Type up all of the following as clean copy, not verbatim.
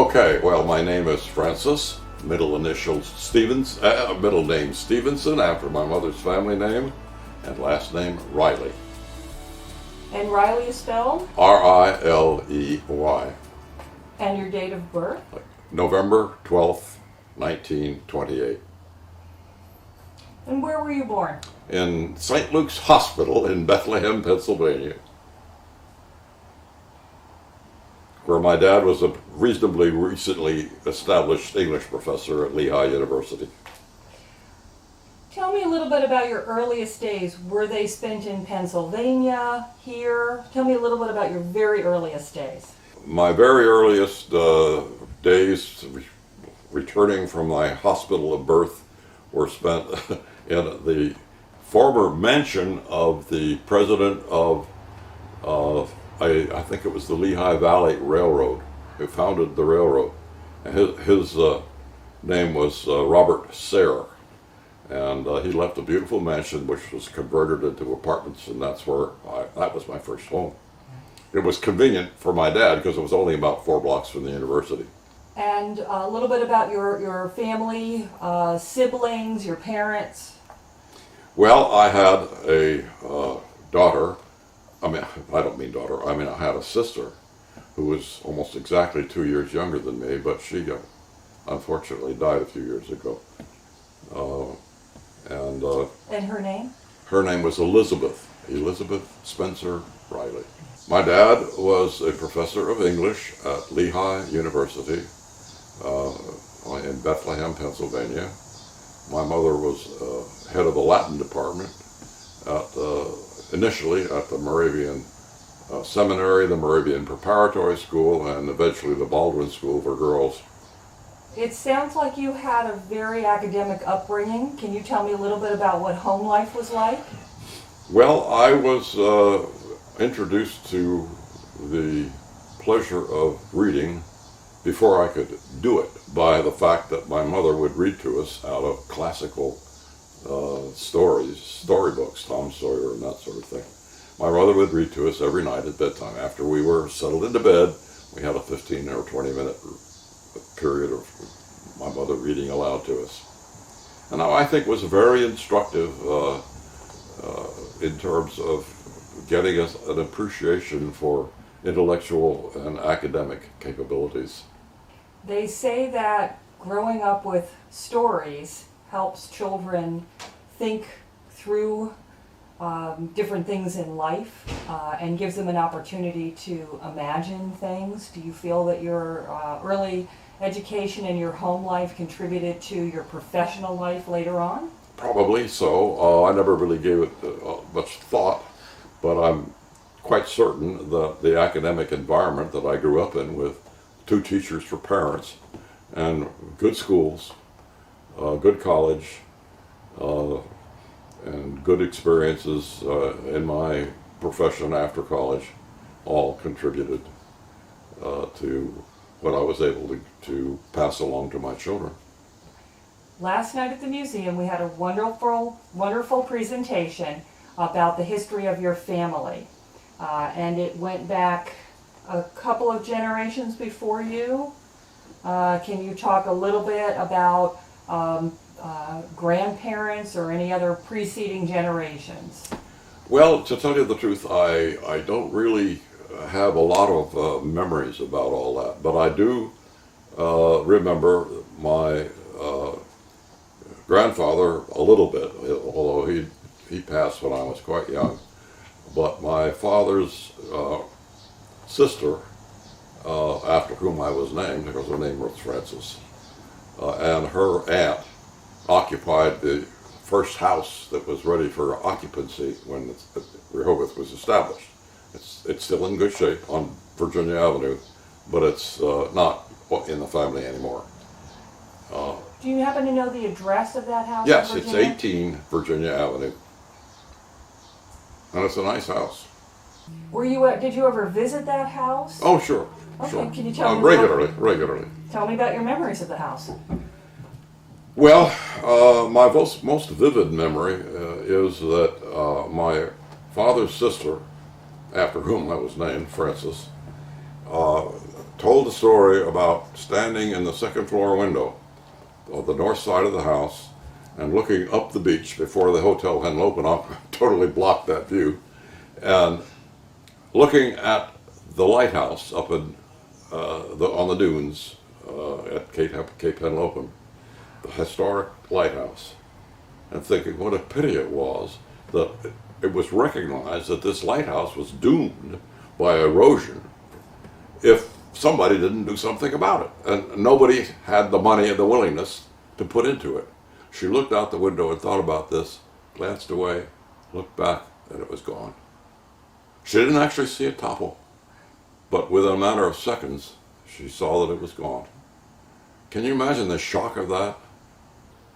Okay, well, my name is Francis, middle initials Stevens, middle name Stevenson after my mother's family name, and last name Riley. And Riley is spelled? R-I-L-E-Y. And your date of birth? November 12th, 1928. And where were you born? In St. Luke's Hospital in Bethlehem, Pennsylvania, where my dad was a reasonably recently established English professor at Lehigh University. Tell me a little bit about your earliest days. Were they spent in Pennsylvania, here? Tell me a little bit about your very earliest days. My very earliest days returning from my hospital of birth were spent in the former mansion of the president of I think it was the Lehigh Valley Railroad, who founded the railroad. And his name was Robert Sayre, and he left a beautiful mansion which was converted into apartments, and that was my first home. It was convenient for my dad because it was only about 4 blocks from the university. And a little bit about your family, siblings, your parents. Well, I had a daughter. I had a sister who was almost exactly 2 years younger than me, but she unfortunately died a few years ago. And her name? Her name was Elizabeth Spencer Riley. My dad was a professor of English at Lehigh University in Bethlehem, Pennsylvania. My mother was head of the Latin department initially at the Moravian Seminary, the Moravian Preparatory School, and eventually the Baldwin School for Girls. It sounds like you had a very academic upbringing. Can you tell me a little bit about what home life was like? Well, I was introduced to the pleasure of reading before I could do it by the fact that my mother would read to us out of classical storybooks, Tom Sawyer and that sort of thing. My mother would read to us every night at bedtime. After we were settled into bed, we had a 15 or 20 minute period of my mother reading aloud to us. And I think was very instructive in terms of getting us an appreciation for intellectual and academic capabilities. They say that growing up with stories helps children think through different things in life and gives them an opportunity to imagine things. Do you feel that your early education and your home life contributed to your professional life later on? Probably so. I never really gave it much thought, but I'm quite certain that the academic environment that I grew up in, with 2 teachers for parents and good schools, good college, and good experiences in my profession after college, all contributed to what I was able to pass along to my children. Last night at the museum we had a wonderful presentation about the history of your family. And it went back a couple of generations before you. Can you talk a little bit about grandparents or any other preceding generations? Well, to tell you the truth, I don't really have a lot of memories about all that, but I do remember my grandfather a little bit, although he passed when I was quite young. But my father's sister, after whom I was named, because her name was Frances, and her aunt occupied the first house that was ready for occupancy when Rehoboth was established. It's still in good shape on Virginia Avenue, but it's not in the family anymore. Do you happen to know the address of that house? Yes, it's 18 Virginia Avenue. And it's a nice house. Did you ever visit that house? Oh, sure. Okay, sure. Can you tell me regularly. Tell me about your memories of the house. Well, my most vivid memory is that my father's sister, after whom I was named, Frances, told a story about standing in the second floor window of the north side of the house and looking up the beach before the hotel hadn't opened up, totally blocked that view, and looking at the lighthouse up in on the dunes at Cape Henlopen, the historic lighthouse, and thinking what a pity it was that it was recognized that this lighthouse was doomed by erosion if somebody didn't do something about it. And nobody had the money and the willingness to put into it. She looked out the window and thought about this, glanced away, looked back, and it was gone. She didn't actually see it topple, but within a matter of seconds, she saw that it was gone. Can you imagine the shock of that?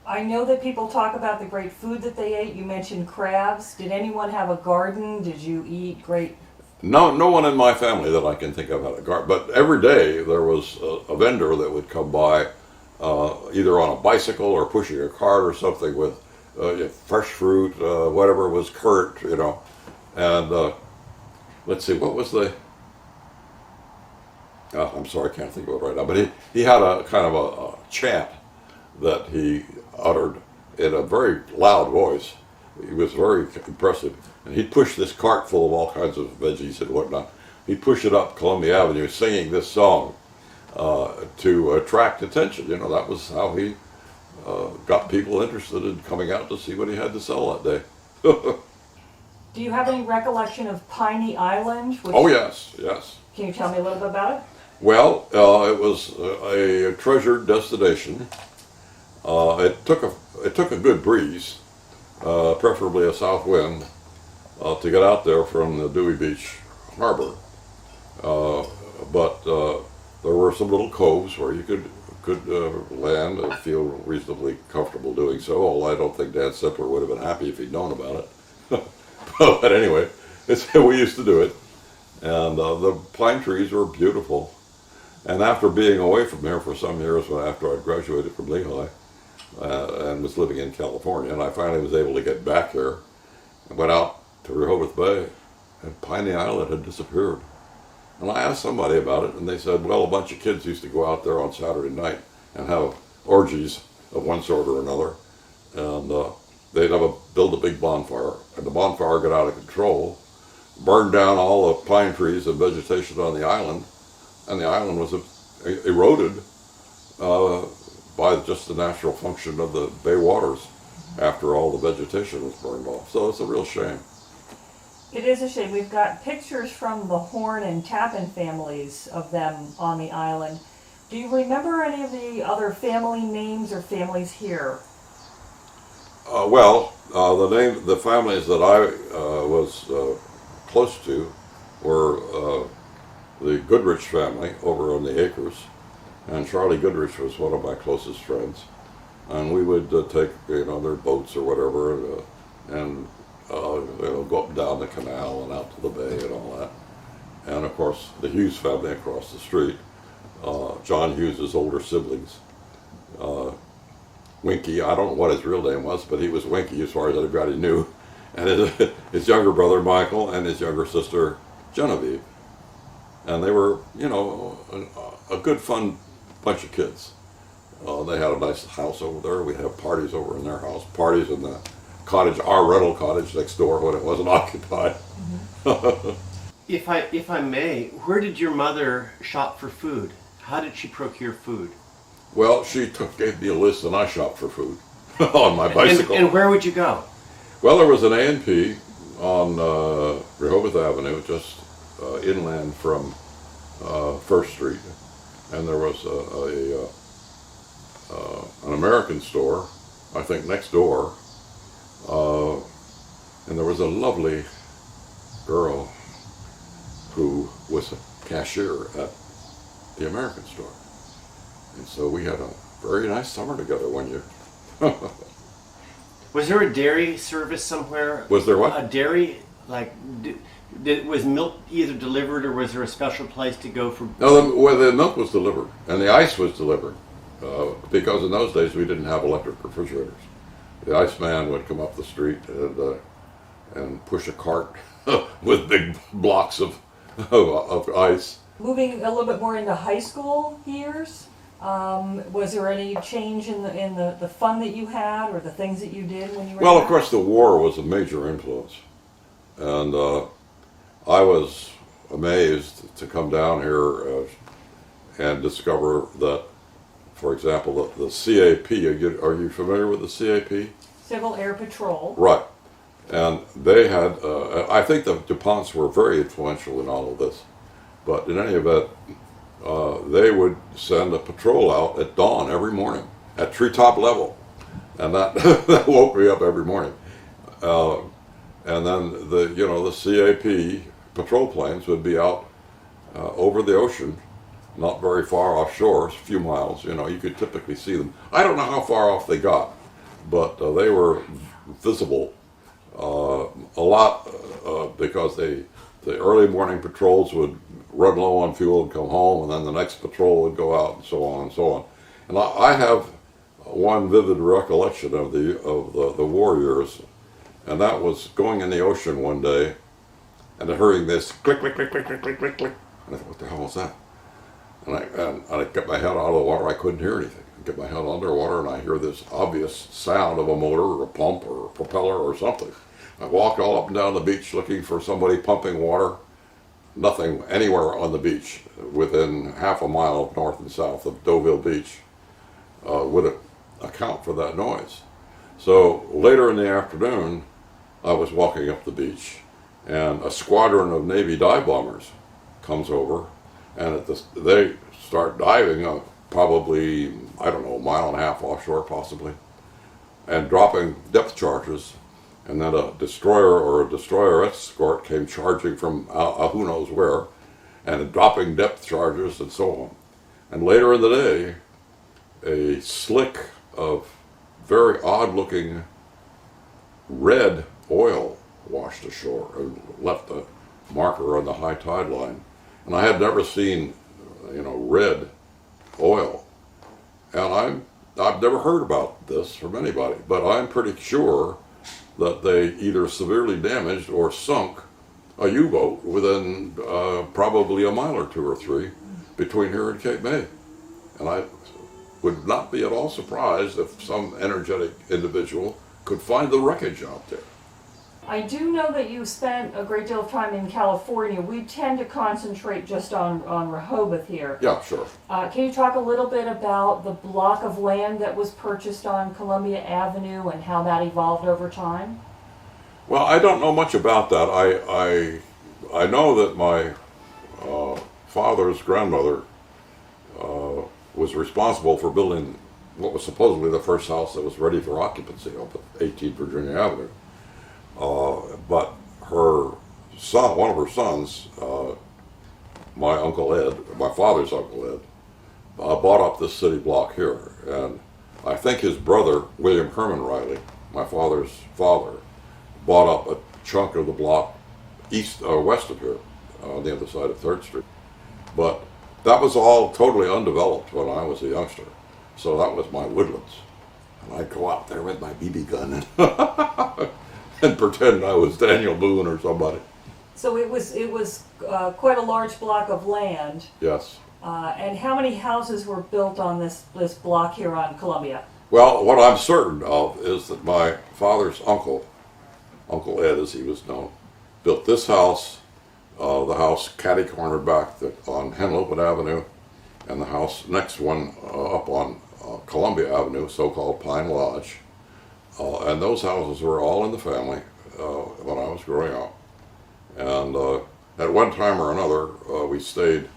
I know that people talk about the great food that they ate. You mentioned crabs. Did anyone have a garden? Did you eat great? No, no one in my family that I can think of had a garden. But every day there was a vendor that would come by, either on a bicycle or pushing a cart or something with fresh fruit, whatever was current, you know. And let's see, what was the? I'm sorry, I can't think of it right now. But he had a kind of a chant that he uttered in a very loud voice. He was very impressive. And he'd push this cart full of all kinds of veggies and whatnot. He'd push it up Columbia Avenue singing this song to attract attention. You know, that was how he got people interested in coming out to see what he had to sell that day. Do you have any recollection of Piney Island? Oh, yes, yes. Can you tell me a little bit about it? Well, it was a treasured destination. It took a good breeze, preferably a south wind, to get out there from the Dewey Beach harbor. But there were some little coves where you could land and feel reasonably comfortable doing so. Although I don't think Dan Simpler would have been happy if he'd known about it. But anyway, it's how we used to do it. And the pine trees were beautiful. And after being away from there for some years, after I graduated from Lehigh and was living in California, and I finally was able to get back here, and went out to Rehoboth Bay, and Piney Island had disappeared. And I asked somebody about it, and they said, well, a bunch of kids used to go out there on Saturday night and have orgies of one sort or another, and they'd build a big bonfire, and the bonfire got out of control, burned down all the pine trees and vegetation on the island, and the island was eroded by just the natural function of the bay waters after all the vegetation was burned off. So it's a real shame. It is a shame. We've got pictures from the Horn and Tappan families of them on the island. Do you remember any of the other family names or families here? The families that I was close to were the Goodrich family over on the Acres, and Charlie Goodrich was one of my closest friends. And we would take, their boats or whatever, and go up and down the canal and out to the bay and all that. And of course, the Hughes family across the street, John Hughes' older siblings. Winky, I don't know what his real name was, but he was Winky as far as anybody knew. And his younger brother Michael and his younger sister Genevieve. And they were, a good, fun bunch of kids. They had a nice house over there. We'd have parties over in their house, parties in the cottage, our rental cottage next door when it wasn't occupied. Mm-hmm. If I may, where did your mother shop for food? How did she procure food? Well, she gave me a list and I shopped for food on my bicycle. And where would you go? Well, there was an A&P on Rehoboth Avenue, just inland from First Street, and there was an American store, I think next door, and there was a lovely girl who was a cashier at the American store. And so we had a very nice summer together one year. Was there a dairy service somewhere? Was there what? A dairy, was milk either delivered or was there a special place to go for? No, the milk was delivered and the ice was delivered because in those days we didn't have electric refrigerators. The iceman would come up the street and push a cart with big blocks of ice Moving a little bit more into high school years, was there any change in the fun that you had or the things that you did when you were Well, there? of course, the war was a major influence. And I was amazed to come down here and discover that, for example, the CAP, are you familiar with the CAP? Civil Air Patrol. Right. And they had, I think the DuPonts were very influential in all of this. But in any event, they would send a patrol out at dawn every morning at treetop level. And that, that woke me up every morning. And then the CAP patrol planes would be out over the ocean, not very far offshore, a few miles. You could typically see them. I don't know how far off they got, but they were visible a lot because the early morning patrols would run low on fuel and come home, and then the next patrol would go out, and so on and so on. And I have one vivid recollection of the war years, and that was going in the ocean one day and hearing this click, click, click, click, click, click, click, click. And I thought, what the hell was that? And I get my head out of the water, I couldn't hear anything. I get my head underwater and I hear this obvious sound of a motor or a pump or a propeller or something. I walked all up and down the beach looking for somebody pumping water. Nothing anywhere on the beach within half a mile of north and south of Deauville Beach would account for that noise. So later in the afternoon, I was walking up the beach, and a squadron of Navy dive bombers comes over, and they start diving probably, I don't know, a mile and a half offshore possibly, and dropping depth charges. And then a destroyer or a destroyer escort came charging from who knows where, and dropping depth charges and so on. And later in the day, a slick of very odd-looking red oil washed ashore and left a marker on the high tide line. And I had never seen, red oil. And I've never heard about this from anybody, but I'm pretty sure that they either severely damaged or sunk a U-boat within probably a mile or two or three between here and Cape May. And I would not be at all surprised if some energetic individual could find the wreckage out there. I do know that you spent a great deal of time in California. We tend to concentrate just on Rehoboth here. Yeah, sure. Can you talk a little bit about the block of land that was purchased on Columbia Avenue and how that evolved over time? Well, I don't know much about that. I know that my father's grandmother was responsible for building what was supposedly the first house that was ready for occupancy up at 18 Virginia Avenue. But her son, one of her sons, my Uncle Ed, my father's Uncle Ed, bought up this city block here. And I think his brother, William Herman Riley, my father's father, bought up a chunk of the block west of here, on the other side of 3rd Street. But that was all totally undeveloped when I was a youngster. So that was my woodlands. And I'd go out there with my BB gun and pretend I was Daniel Boone or somebody. So it was quite a large block of land. Yes. And how many houses were built on this block here on Columbia? Well, what I'm certain of is that my father's uncle, Uncle Ed as he was known, built this house, the house catty-cornered back on Henlopen Avenue, and the house next one up on Columbia Avenue, so-called Pine Lodge. And those houses were all in the family when I was growing up. And at one time or another, we stayed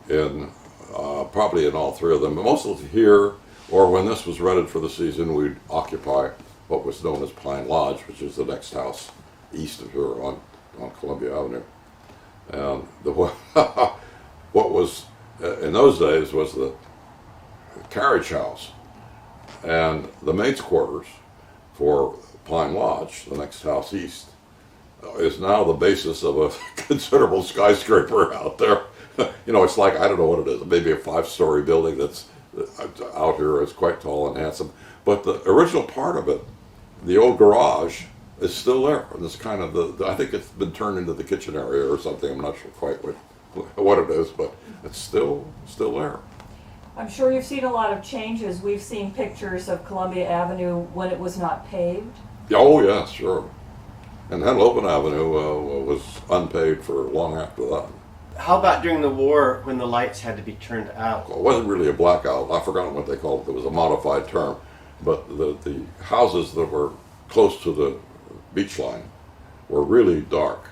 in, probably in all three of them, but mostly here, or when this was rented for the season, we'd occupy what was known as Pine Lodge, which is the next house east of here on Columbia Avenue. And what was, in those days, was the carriage house. And the maid's quarters for Pine Lodge, the next house east, is now the basis of a considerable skyscraper out there. It's like, I don't know what it is, maybe a 5-story building that's out here. It's quite tall and handsome. But the original part of it, the old garage, is still there. And it's kind of I think it's been turned into the kitchen area or something. I'm not sure quite what it is, but it's still there. I'm sure you've seen a lot of changes. We've seen pictures of Columbia Avenue when it was not paved. Oh yeah, sure. And Henlopen Avenue was unpaved for long after that. How about during the war when the lights had to be turned out? Well, it wasn't really a blackout. I've forgotten what they called it. There was a modified term. But the houses that were close to the beach line were really dark.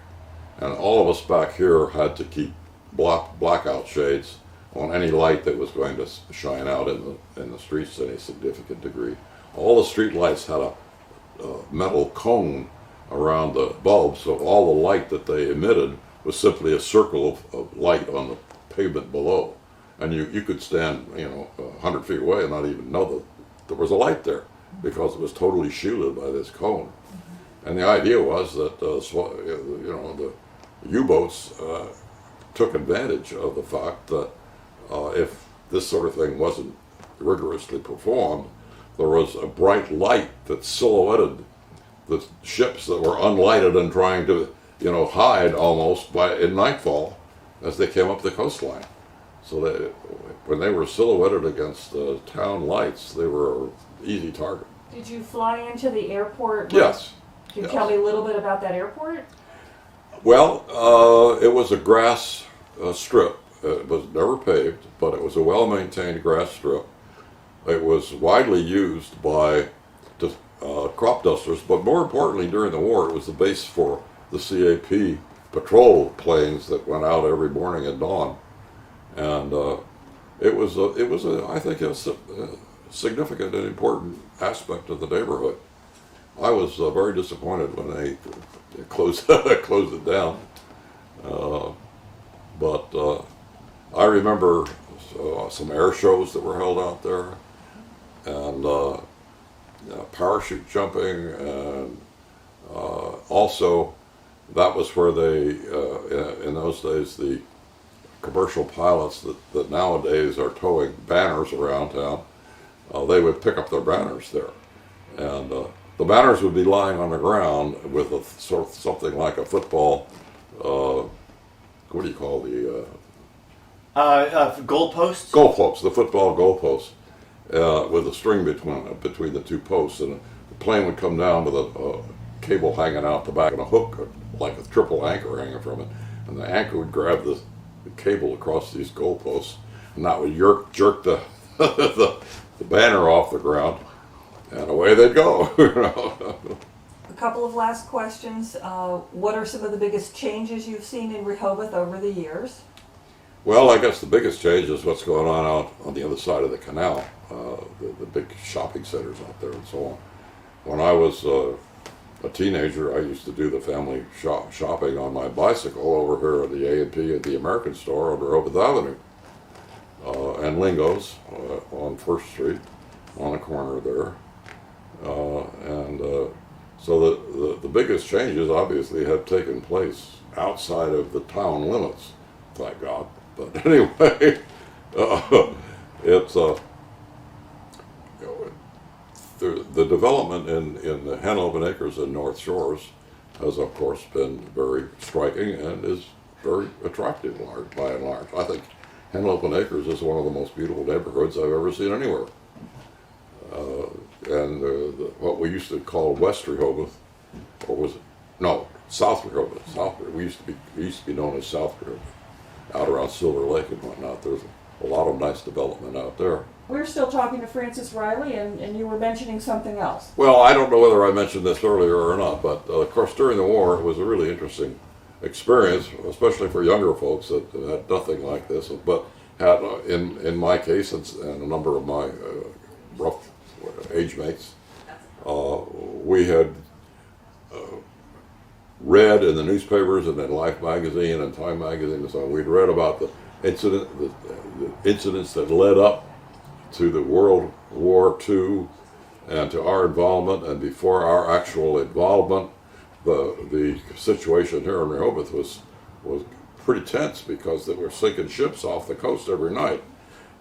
And all of us back here had to keep blackout shades on any light that was going to shine out in the streets to any significant degree. All the street lights had a metal cone around the bulb, so all the light that they emitted was simply a circle of light on the pavement below. And you could stand, 100 feet away and not even know that there was a light there because it was totally shielded by this cone. And the idea was that, the U-boats took advantage of the fact that if this sort of thing wasn't rigorously performed, there was a bright light that silhouetted the ships that were unlighted and trying to, hide almost in nightfall as they came up the coastline. So when they were silhouetted against town lights, they were an easy target. Did you fly into the airport? Yes. Can you tell me a little bit about that airport? Well, it was a grass strip. It was never paved, but it was a well-maintained grass strip. It was widely used by crop dusters, but more importantly, during the war, it was the base for the CAP patrol planes that went out every morning at dawn, and I think a significant and important aspect of the neighborhood. I was very disappointed when they closed it down, but I remember some air shows that were held out there, and parachute jumping, and also that was where they, in those days, the commercial pilots that nowadays are towing banners around town, they would pick up their banners there. And the banners would be lying on the ground with something like a football, what do you call the... Goalposts? Goalposts, the football goalposts, with a string between the two posts, and the plane would come down with a cable hanging out the back and a hook, like a triple anchor hanging from it, and the anchor would grab the cable across these goalposts, and that would jerk the the banner off the ground, and away they'd go. A couple of last questions. What are some of the biggest changes you've seen in Rehoboth over the years? Well, I guess the biggest change is what's going on out on the other side of the canal, the big shopping centers out there and so on. When I was a teenager, I used to do the family shopping on my bicycle over here at the A&P at the American store on Rehoboth Avenue, and Lingo's on First Street, on the corner there. So the biggest changes obviously have taken place outside of the town limits, thank God. But anyway, it's the development in the Henlopen Acres and North Shores has, of course, been very striking and is very attractive by and large. I think Henlopen Acres is one of the most beautiful neighborhoods I've ever seen anywhere. What we used to call West Rehoboth, or was it? No, South Rehoboth. We used to be known as South Rehoboth. Out around Silver Lake and whatnot, there's a lot of nice development out there. We're still talking to Francis Riley, and you were mentioning something else. Well, I don't know whether I mentioned this earlier or not, but of course during the war it was a really interesting experience, especially for younger folks that had nothing like this, but had, in my case and a number of my rough age mates, we had read in the newspapers and in Life magazine and Time magazine and so on, we'd read about the incidents that led up to the World War II and to our involvement, and before our actual involvement, the situation here in Rehoboth was pretty tense because they were sinking ships off the coast every night.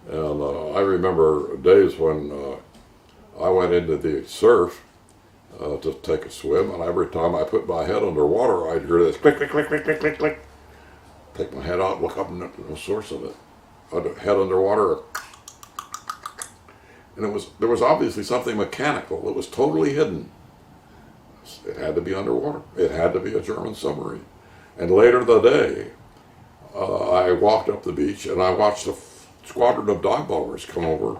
And I remember days when I went into the surf to take a swim, and every time I put my head underwater, I'd hear this click, click, click, click, click, click, click. take my head out, look up, and no source of it. Head underwater, and there was obviously something mechanical. It was totally hidden. It had to be underwater. It had to be a German submarine. And later in the day, I walked up the beach and I watched a squadron of dive bombers come over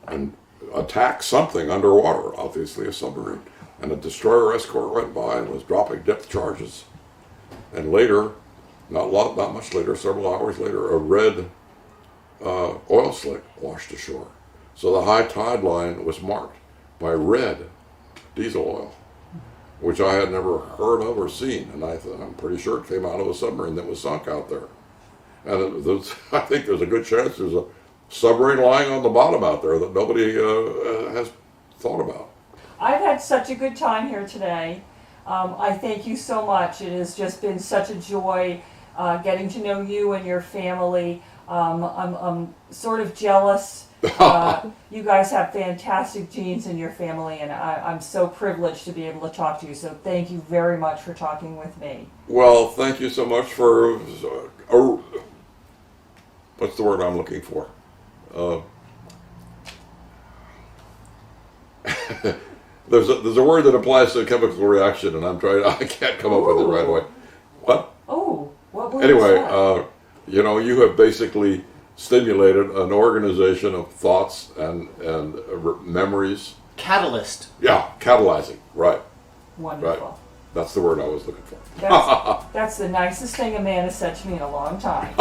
and attack something underwater, obviously a submarine. And a destroyer escort went by and was dropping depth charges. And later, not much later, several hours later, a red oil slick washed ashore. So the high tide line was marked by red diesel oil, which I had never heard of or seen. And I'm pretty sure it came out of a submarine that was sunk out there. And I think there's a good chance there's a submarine lying on the bottom out there that nobody has thought about. I've had such a good time here today. I thank you so much. It has just been such a joy getting to know you and your family. I'm sort of jealous. You guys have fantastic genes in your family, and I'm so privileged to be able to talk to you. So thank you very much for talking with me. Well, thank you so much for, what's the word I'm looking for? There's a word that applies to a chemical reaction, and I can't come up with it right away. What? Oh, what word Anyway, is that? you have basically stimulated an organization of thoughts and memories. Catalyst. Yeah, catalyzing. Right. Wonderful. Right. That's the word I was looking for. That's the nicest thing a man has said to me in a long time.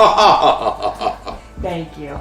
Thank you.